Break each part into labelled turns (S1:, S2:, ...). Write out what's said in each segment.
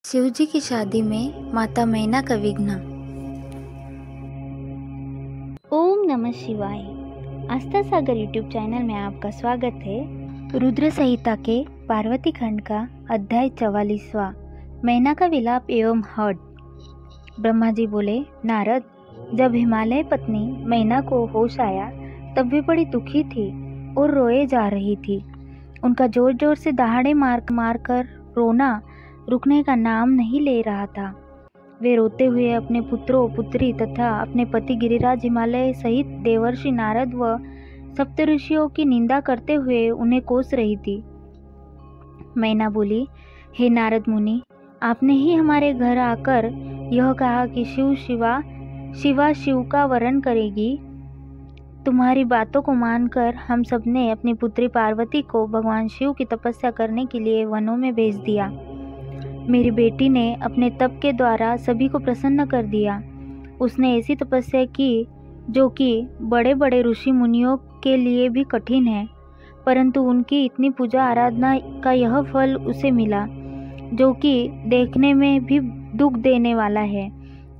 S1: शिवजी की शादी में माता मैना का विघ्न।
S2: ओम नमः शिवाय। आस्था सागर यूट्यूब चैनल में आपका स्वागत है। रुद्र संहिता के पार्वती खंड का अध्याय 44वां, मैना का विलाप एवं हड। ब्रह्मा जी बोले, नारद, जब हिमालय पत्नी मैना को होश आया तब वे बड़ी दुखी थी और रोए जा रही थी। उनका जोर जोर से दहाड़े मार कर रोना रुकने का नाम नहीं ले रहा था। वे रोते हुए अपने पुत्रों पुत्री तथा अपने पति गिरिराज हिमालय सहित देवर्षि नारद व सप्तऋषियों की निंदा करते हुए उन्हें कोस रही थी। मैना बोली, हे नारद मुनि, आपने ही हमारे घर आकर यह कहा कि शिवा शिव का वरण करेगी। तुम्हारी बातों को मानकर हम सबने अपनी पुत्री पार्वती को भगवान शिव की तपस्या करने के लिए वनों में भेज दिया। मेरी बेटी ने अपने तप के द्वारा सभी को प्रसन्न कर दिया। उसने ऐसी तपस्या की जो कि बड़े बड़े ऋषि मुनियों के लिए भी कठिन है, परंतु उनकी इतनी पूजा आराधना का यह फल उसे मिला जो कि देखने में भी दुख देने वाला है।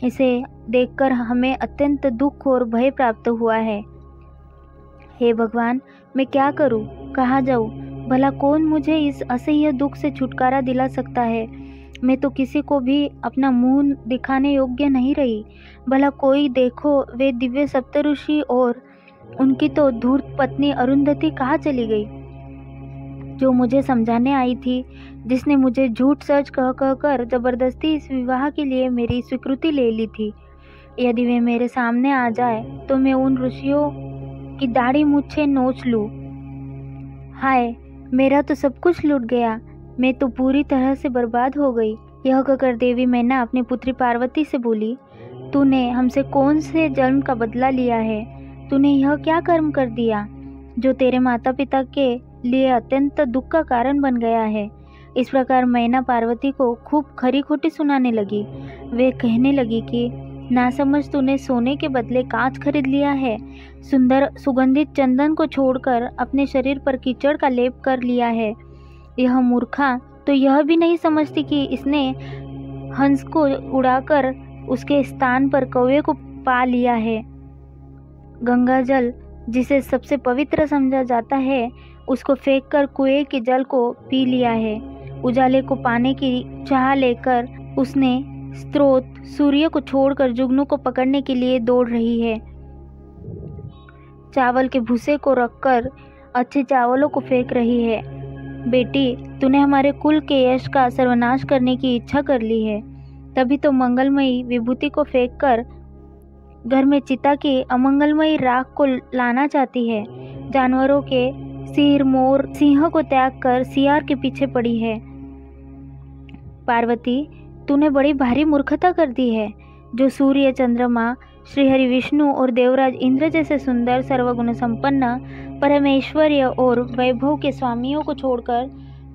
S2: इसे देखकर हमें अत्यंत दुख और भय प्राप्त हुआ है। हे भगवान, मैं क्या करूं, कहाँ जाऊं? भला कौन मुझे इस असह्य दुख से छुटकारा दिला सकता है? मैं तो किसी को भी अपना मुंह दिखाने योग्य नहीं रही। भला कोई देखो, वे दिव्य सप्तऋषि और उनकी तो धूर्त पत्नी अरुंधति कहाँ चली गई, जो मुझे समझाने आई थी, जिसने मुझे झूठ सच कह कर जबरदस्ती इस विवाह के लिए मेरी स्वीकृति ले ली थी। यदि वे मेरे सामने आ जाए तो मैं उन ऋषियों की दाढ़ी मूछें नोच लूं। हाय, मेरा तो सब कुछ लूट गया, मैं तो पूरी तरह से बर्बाद हो गई। यह कहकर देवी मैना अपनी पुत्री पार्वती से बोली, तूने हमसे कौन से जन्म का बदला लिया है? तूने यह क्या कर्म कर दिया जो तेरे माता पिता के लिए अत्यंत दुख का कारण बन गया है? इस प्रकार मैना पार्वती को खूब खरी खोटी सुनाने लगी। वे कहने लगी कि नासमझ, तूने सोने के बदले कांच खरीद लिया है, सुंदर सुगंधित चंदन को छोड़कर अपने शरीर पर कीचड़ का लेप कर लिया है। यह मूर्खा तो यह भी नहीं समझती कि इसने हंस को उड़ाकर उसके स्थान पर कौवे को पा लिया है। गंगा जल, जिसे सबसे पवित्र समझा जाता है, उसको फेंककर कुएं के जल को पी लिया है। उजाले को पाने की चाह लेकर उसने स्रोत सूर्य को छोड़कर जुगनू को पकड़ने के लिए दौड़ रही है। चावल के भूसे को रखकर अच्छे चावलों को फेंक रही है। बेटी, तूने हमारे कुल के यश का सर्वनाश करने की इच्छा कर ली है, तभी तो मंगलमयी विभूति को फेंककर घर में चिता की अमंगलमयी राख को लाना चाहती है। जानवरों के सिर मोर सिंह को त्याग कर सियार के पीछे पड़ी है। पार्वती, तूने बड़ी भारी मूर्खता कर दी है, जो सूर्य, चंद्रमा, श्रीहरि विष्णु और देवराज इंद्र जैसे सुंदर सर्वगुण संपन्न परमेश्वर्य और वैभव के स्वामियों को छोड़कर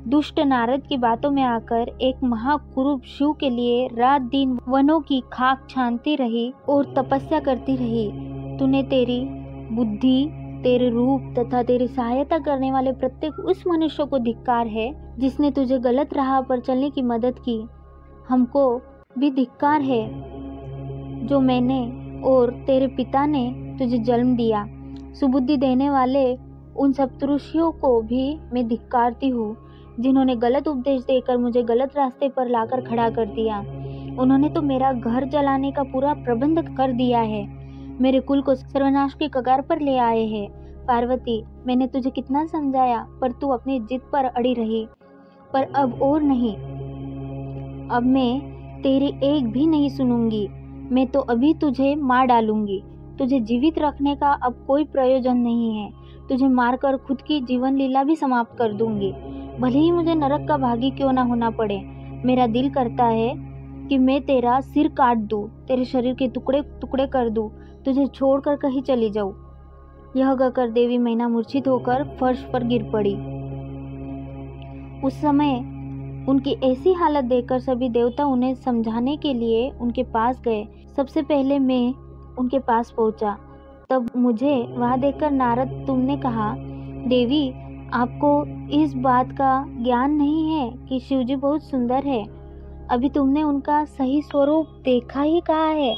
S2: दुष्ट नारद की बातों में आकर एक महाकुरूप शिव के लिए रात दिन वनों की खाक छानती रही और तपस्या करती रही। तूने तेरी बुद्धि, तेरे रूप तथा तेरी सहायता करने वाले प्रत्येक उस मनुष्य को धिक्कार है जिसने तुझे गलत राह पर चलने की मदद की। हमको भी धिक्कार है जो मैंने और तेरे पिता ने तुझे जन्म दिया। सुबुद्धि देने वाले उन सप्तऋषियों को भी मैं धिक्कारती हूँ, जिन्होंने गलत उपदेश देकर मुझे गलत रास्ते पर लाकर खड़ा कर दिया। उन्होंने तो मेरा घर जलाने का पूरा प्रबंध कर दिया है, मेरे कुल को सर्वनाश की कगार पर ले आए हैं। पार्वती, मैंने तुझे कितना समझाया, पर तू अपनी जिद पर अड़ी रही। पर अब और नहीं, अब मैं तेरी एक भी नहीं सुनूंगी। मैं तो अभी तुझे मार डालूंगी। तुझे जीवित रखने का अब कोई प्रयोजन नहीं है। तुझे मारकर खुद की जीवन लीला भी समाप्त कर दूंगी, भले ही मुझे नरक का भागी क्यों ना होना पड़े। मेरा दिल करता है कि मैं तेरा सिर काट दूं, तेरे शरीर के टुकड़े टुकड़े कर दूं, तुझे छोड़कर कहीं चली जाऊं। यह कहकर देवी मैना मूर्छित होकर फर्श पर गिर पड़ी। उस समय उनकी ऐसी हालत देखकर सभी देवता उन्हें समझाने के लिए उनके पास गए। सबसे पहले मैं उनके पास पहुंचा, तब मुझे वहां देखकर नारद तुमने कहा, देवी, आपको इस बात का ज्ञान नहीं है कि शिवजी बहुत सुंदर है। अभी तुमने उनका सही स्वरूप देखा ही कहाँ है।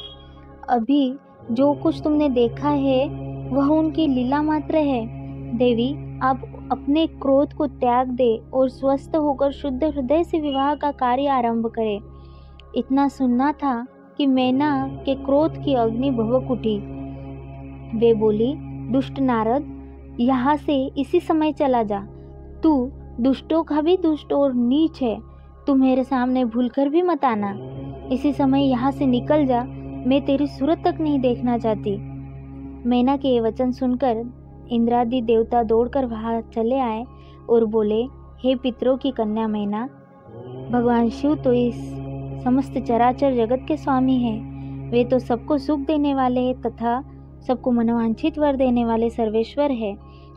S2: अभी जो कुछ तुमने देखा है वह उनकी लीला मात्र है। देवी, आप अपने क्रोध को त्याग दे और स्वस्थ होकर शुद्ध हृदय से विवाह का कार्य आरंभ करें। इतना सुनना था कि मैना के क्रोध की अग्नि भभक उठी। वे बोली, दुष्ट नारद, यहाँ से इसी समय चला जा। तू दुष्टों का भी दुष्ट और नीच है। तू मेरे सामने भूलकर भी मत आना। इसी समय यहाँ से निकल जा। मैं तेरी सूरत तक नहीं देखना चाहती। मैना के ये वचन सुनकर इंद्रादि देवता दौड़कर वहां चले आए और बोले, हे पितरों की कन्या मैना, भगवान शिव तो इस समस्त चराचर जगत के स्वामी हैं। वे तो सबको सुख देने वाले हैं तथा सबको मनोवांछित वर देने वाले सर्वेश्वर है।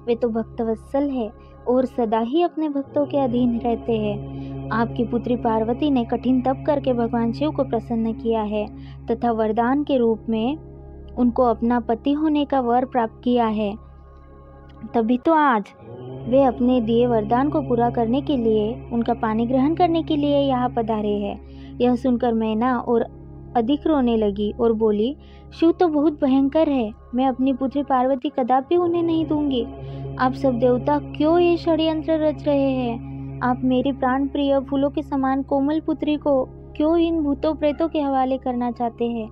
S2: वे तो भक्तवत्सल है और सदा ही अपने भक्तों के अधीन रहते हैं। आपकी पुत्री पार्वती ने कठिन तप करके भगवान शिव को प्रसन्न किया है तथा वरदान के रूप में उनको अपना पति होने का वर प्राप्त किया है। तभी तो आज वे अपने दिए वरदान को पूरा करने के लिए, उनका पानी ग्रहण करने के लिए यहाँ पधारे हैं। यह सुनकर मैना और अधिक रोने लगी और बोली, शिव तो बहुत भयंकर है। मैं अपनी पुत्री पार्वती कदापि उन्हें नहीं दूंगी। आप सब देवता क्यों ये षड्यंत्र रच रहे हैं? आप मेरी प्राण प्रिय फूलों के समान कोमल पुत्री को क्यों इन भूतों प्रेतों के हवाले करना चाहते हैं?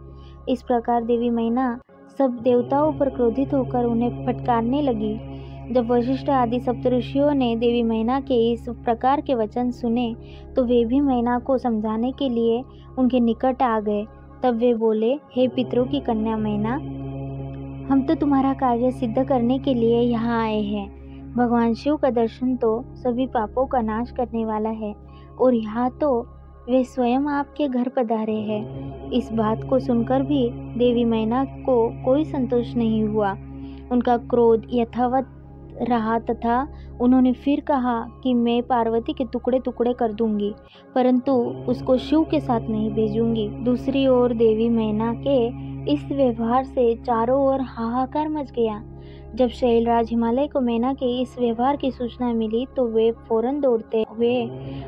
S2: इस प्रकार देवी मैना सब देवताओं पर क्रोधित होकर उन्हें फटकारने लगी। जब वशिष्ठ आदि सप्तऋषियों ने देवी मैना के इस प्रकार के वचन सुने तो वे भी मैना को समझाने के लिए उनके निकट आ गए। तब वे बोले, हे पितरों की कन्या मैना, हम तो तुम्हारा कार्य सिद्ध करने के लिए यहाँ आए हैं। भगवान शिव का दर्शन तो सभी पापों का नाश करने वाला है और यहाँ तो वे स्वयं आपके घर पधारे हैं। इस बात को सुनकर भी देवी मैना को कोई संतोष नहीं हुआ। उनका क्रोध यथावत रहा तथा उन्होंने फिर कहा कि मैं पार्वती के टुकड़े टुकड़े कर दूंगी, परंतु उसको शिव के साथ नहीं भेजूंगी। दूसरी ओर देवी मैना के इस व्यवहार से चारों ओर हाहाकार मच गया। जब शैलराज हिमालय को मैना के इस व्यवहार की सूचना मिली तो वे फौरन दौड़ते हुए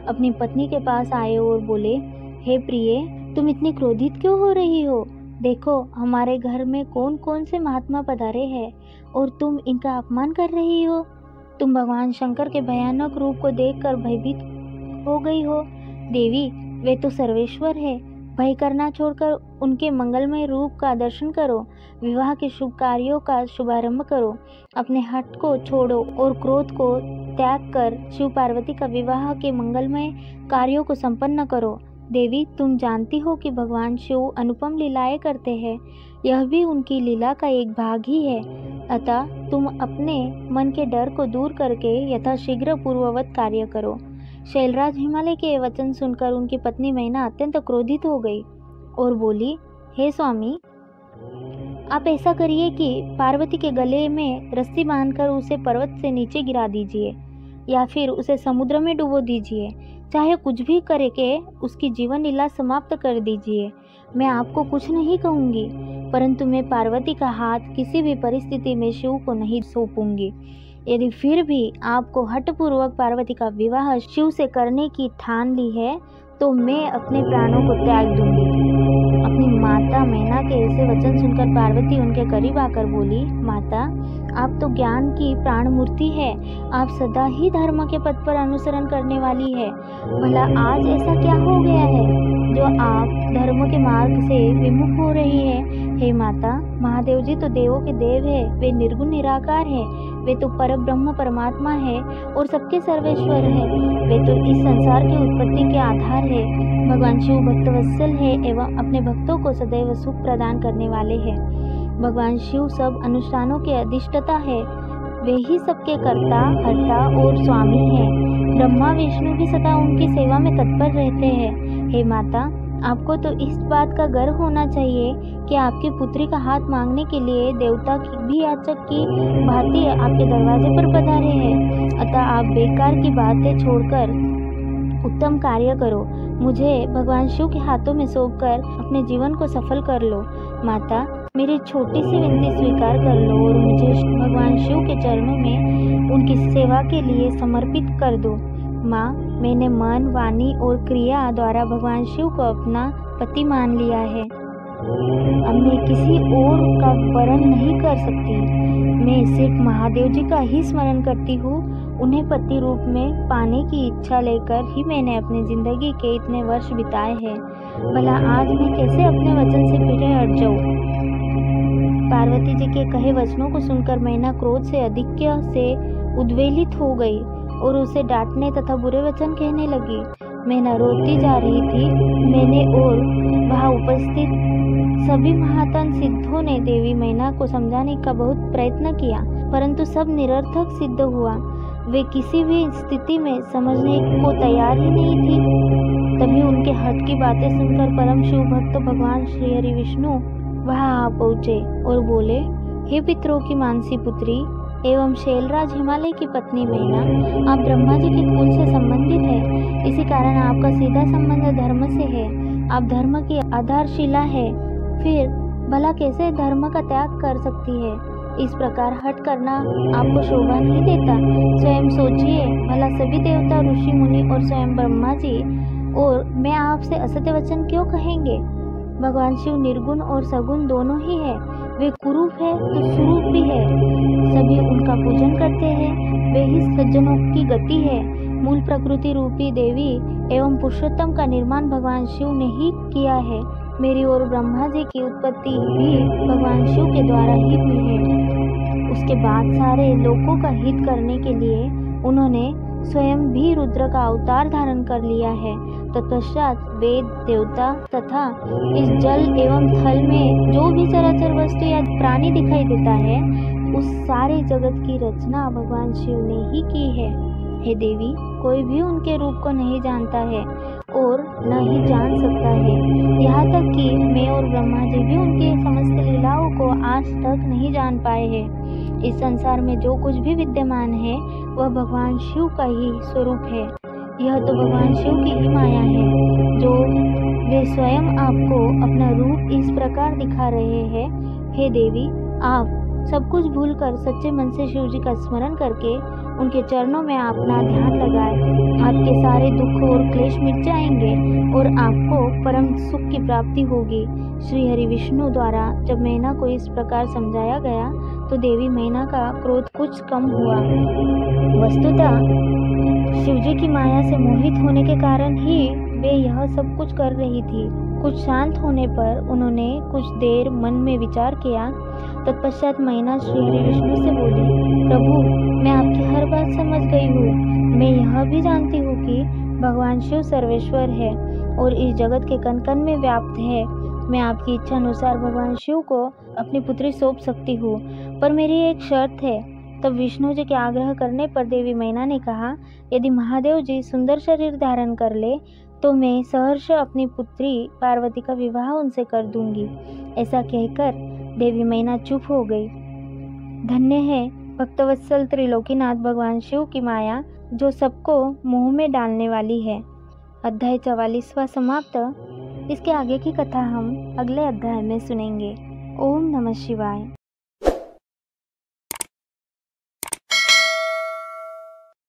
S2: अपनी पत्नी के पास आए और बोले, हे प्रिय, तुम इतनी क्रोधित क्यों हो रही हो? देखो, हमारे घर में कौन कौन से महात्मा पधारे हैं और तुम इनका अपमान कर रही हो। तुम भगवान शंकर के भयानक रूप को देखकर भयभीत हो गई हो। देवी, वे तो सर्वेश्वर है। भय करना छोड़कर उनके मंगलमय रूप का दर्शन करो। विवाह के शुभ कार्यों का शुभारंभ करो। अपने हठ को छोड़ो और क्रोध को त्याग कर शिव पार्वती का विवाह के मंगलमय कार्यों को संपन्न करो। देवी, तुम जानती हो कि भगवान शिव अनुपम लीलाएं करते हैं। यह भी उनकी लीला का एक भाग ही है। अतः तुम अपने मन के डर को दूर करके यथाशीघ्र पूर्ववत कार्य करो। शैलराज हिमालय के वचन सुनकर उनकी पत्नी मैना अत्यंत क्रोधित हो गई और बोली, हे स्वामी, आप ऐसा करिए कि पार्वती के गले में रस्सी बांधकर उसे पर्वत से नीचे गिरा दीजिए या फिर उसे समुद्र में डुबो दीजिए। चाहे कुछ भी करके उसकी जीवन लीला समाप्त कर दीजिए। मैं आपको कुछ नहीं कहूँगी, परंतु मैं पार्वती का हाथ किसी भी परिस्थिति में शिव को नहीं सौंपूंगी। यदि फिर भी आपको हठपूर्वक पार्वती का विवाह शिव से करने की ठान ली है तो मैं अपने प्राणों को त्याग दूंगी। अपनी माता मैना के ऐसे वचन सुनकर पार्वती उनके करीब आकर बोली, माता, आप तो ज्ञान की प्राण मूर्ति है। आप सदा ही धर्म के पथ पर अनुसरण करने वाली है। भला आज ऐसा क्या हो गया है जो आप धर्म के मार्ग से विमुख हो रही है? हे माता, महादेव जी तो देवों के देव है। वे निर्गुण निराकार है। वे तो परब्रह्म परमात्मा है और सबके सर्वेश्वर है। वे तो इस संसार की उत्पत्ति के आधार है। भगवान शिव भक्तवत्सल है एवं अपने भक्तों को सदैव सुख प्रदान करने वाले हैं। भगवान शिव सब अनुष्ठानों के अधिष्ठाता है। वे ही सबके कर्ता, हर्ता और स्वामी हैं। ब्रह्मा विष्णु भी सदा उनकी सेवा में तत्पर रहते हैं। हे माता, आपको तो इस बात का गर्व होना चाहिए कि आपकी पुत्री का हाथ मांगने के लिए देवता की भी याचक की भांति आपके दरवाजे पर पधारे हैं। अतः आप बेकार की बातें छोड़कर उत्तम कार्य करो। मुझे भगवान शिव के हाथों में सौंपकर अपने जीवन को सफल कर लो। माता, मेरी छोटी सी विनती स्वीकार कर लो और मुझे भगवान शिव के चरणों में उनकी सेवा के लिए समर्पित कर दो। माँ, मैंने मन, वाणी और क्रिया द्वारा भगवान शिव को अपना पति मान लिया है। अब मैं किसी और का वरण नहीं कर सकती। मैं सिर्फ महादेव जी का ही स्मरण करती हूँ। उन्हें पति रूप में पाने की इच्छा लेकर ही मैंने अपनी जिंदगी के इतने वर्ष बिताए हैं। भला आज मैं कैसे अपने वचन से पीछे हट जाऊँ? पार्वती जी के कहे वचनों को सुनकर मैना क्रोध से अधिक्य से उद्वेलित हो गई और उसे डांटने तथा बुरे वचन कहने लगी। मैना रोती जा रही थी। मैंने और वहां उपस्थित सभी महातन सिद्धों ने देवी मैना को समझाने का बहुत प्रयत्न किया, परंतु सब निरर्थक सिद्ध हुआ। वे किसी भी स्थिति में समझने को तैयार ही नहीं थी। तभी उनके हठ की बातें सुनकर परम शिव भक्त भगवान श्री हरि विष्णु वहां आ पहुंचे और बोले, हे पितरों की मानसी पुत्री एवं शैलराज हिमालय की पत्नी मैना, आप ब्रह्मा जी के कुल से संबंधित है। इसी कारण आपका सीधा संबंध धर्म से है। आप धर्म की आधारशिला है, फिर भला कैसे धर्म का त्याग कर सकती है? इस प्रकार हट करना आपको शोभा नहीं देता। स्वयं सोचिए, भला सभी देवता, ऋषि मुनि और स्वयं ब्रह्मा जी और मैं आपसे असत्य वचन क्यों कहेंगे? भगवान शिव निर्गुण और सगुण दोनों ही है। वे कुरूप है तो स्वरूप भी है। सभी उनका पूजन करते हैं। वे ही सज्जनों की गति है। मूल प्रकृति रूपी देवी एवं पुरुषोत्तम का निर्माण भगवान शिव ने ही किया है। मेरी और ब्रह्मा जी की उत्पत्ति भी भगवान शिव के द्वारा ही हुई है। उसके बाद सारे लोगों का हित करने के लिए उन्होंने स्वयं भी रुद्र का अवतार धारण कर लिया है। तत्पश्चात वेद, देवता तथा इस जल एवं थल में जो भी चराचर वस्तु या प्राणी दिखाई देता है, उस सारे जगत की रचना भगवान शिव ने ही की है। हे देवी, कोई भी उनके रूप को नहीं जानता है और न ही जान सकता है। यहाँ तक कि मैं और ब्रह्मा जी भी उनकी समस्त लीलाओं को आज तक नहीं जान पाए हैं। इस संसार में जो कुछ भी विद्यमान है वह भगवान शिव का ही स्वरूप है। यह तो भगवान शिव की ही माया है, जो वे स्वयं आपको अपना रूप इस प्रकार दिखा रहे हैं। हे देवी, आप सब कुछ भूलकर सच्चे मन से शिव जी का स्मरण करके उनके चरणों में अपना ध्यान लगाए। आपके सारे दुख और क्लेश मिट जाएंगे और आपको परम सुख की प्राप्ति होगी। श्री हरि विष्णु द्वारा जब मैना को इस प्रकार समझाया गया तो देवी मैना का क्रोध कुछ कम हुआ। वस्तुतः शिवजी की माया से मोहित होने के कारण ही वे यह सब कुछ कर रही थी। कुछ शांत होने पर उन्होंने कुछ देर मन में विचार किया। तत्पश्चात मैना श्री हरि विष्णु से बोली, प्रभु, मैं आपकी हर बात समझ गई हूँ। मैं यह भी जानती हूँ कि भगवान शिव सर्वेश्वर है और इस जगत के कण कण में व्याप्त है। मैं आपकी इच्छा अनुसार भगवान शिव को अपनी पुत्री सौंप सकती हूँ, पर मेरी एक शर्त है। तब विष्णु जी के आग्रह करने पर देवी मैना ने कहा, यदि महादेव जी सुंदर शरीर धारण कर ले तो मैं सहर्ष अपनी पुत्री पार्वती का विवाह उनसे कर दूंगी। ऐसा कहकर देवी मैना चुप हो गई। धन्य है भक्तवत्सल त्रिलोकीनाथ भगवान शिव की माया, जो सबको मुंह में डालने वाली है। अध्याय 44वां समाप्त। इसके आगे की कथा हम अगले अध्याय में सुनेंगे। ओम नमः शिवाय।